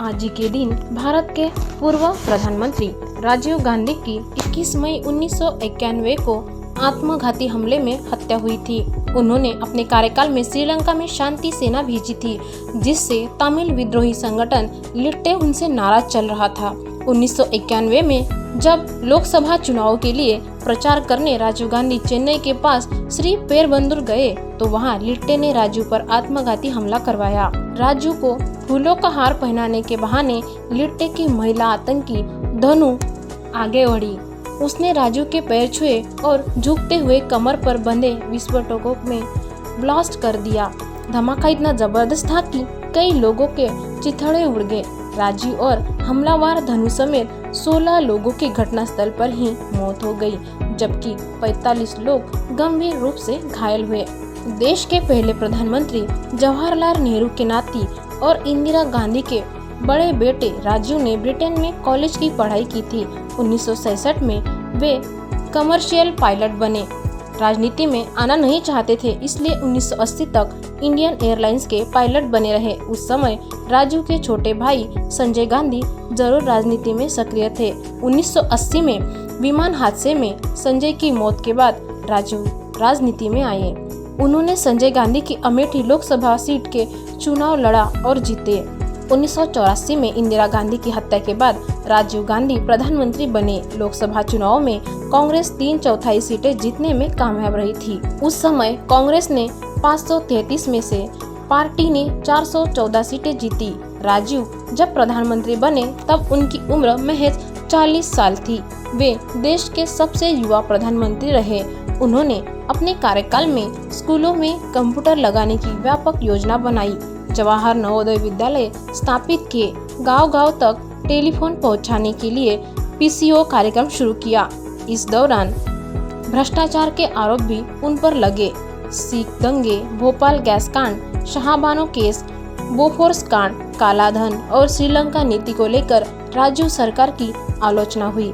आज ही के दिन भारत के पूर्व प्रधानमंत्री राजीव गांधी की 21 मई 1991 को आत्मघाती हमले में हत्या हुई थी। उन्होंने अपने कार्यकाल में श्रीलंका में शांति सेना भेजी थी, जिससे तमिल विद्रोही संगठन लिट्टे उनसे नाराज चल रहा था। 1991 में जब लोकसभा चुनाव के लिए प्रचार करने राजीव गांधी चेन्नई के पास श्री पेरबंदूर गए तो वहां लिट्टे ने राजू पर आत्मघाती हमला करवाया। राजू को फूलों का हार पहनाने के बहाने लिट्टे की महिला आतंकी धनु आगे बढ़ी। उसने राजू के पैर छुए और झुकते हुए कमर पर बंधे विस्फोटकों में ब्लास्ट कर दिया। धमाका इतना जबरदस्त था कि कई लोगों के चिथड़े उड़ गए। राजू और हमलावर धनु समेत 16 लोगों की घटनास्थल पर ही मौत हो गई, जबकि 45 लोग गंभीर रूप से घायल हुए। देश के पहले प्रधानमंत्री जवाहरलाल नेहरू के नाती और इंदिरा गांधी के बड़े बेटे राजू ने ब्रिटेन में कॉलेज की पढ़ाई की थी। 1966 में वे कमर्शियल पायलट बने। राजनीति में आना नहीं चाहते थे, इसलिए 1980 तक इंडियन एयरलाइंस के पायलट बने रहे। उस समय राजू के छोटे भाई संजय गांधी जरूर राजनीति में सक्रिय थे। 1980 में विमान हादसे में संजय की मौत के बाद राजू राजनीति में आए। उन्होंने संजय गांधी की अमेठी लोकसभा सीट के चुनाव लड़ा और जीते। 1984 में इंदिरा गांधी की हत्या के बाद राजीव गांधी प्रधानमंत्री बने। लोकसभा चुनाव में कांग्रेस 3/4 सीटें जीतने में कामयाब रही थी। उस समय कांग्रेस ने 533 में से पार्टी ने 414 सीटें जीती। राजीव जब प्रधानमंत्री बने तब उनकी उम्र महज 40 साल थी। वे देश के सबसे युवा प्रधानमंत्री रहे। उन्होंने अपने कार्यकाल में स्कूलों में कंप्यूटर लगाने की व्यापक योजना बनाई, जवाहर नवोदय विद्यालय स्थापित किए, गांव-गांव तक टेलीफोन पहुंचाने के लिए पीसीओ कार्यक्रम शुरू किया। इस दौरान भ्रष्टाचार के आरोप भी उन पर लगे। सिख दंगे, भोपाल गैस कांड, शाहबानो केस, बोफोर्स कांड, काला धन और श्रीलंका नीति को लेकर राजू सरकार की आलोचना हुई।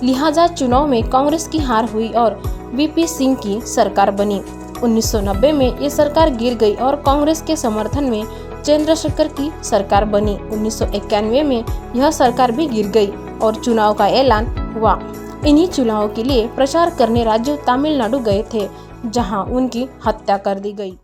लिहाजा चुनाव में कांग्रेस की हार हुई और वीपी सिंह की सरकार बनी। 1990 में ये सरकार गिर गई और कांग्रेस के समर्थन में चंद्रशेखर की सरकार बनी। 1991 में यह सरकार भी गिर गई और चुनाव का ऐलान हुआ। इन्हीं चुनावों के लिए प्रचार करने राजू तमिलनाडु गए थे, जहां उनकी हत्या कर दी गई।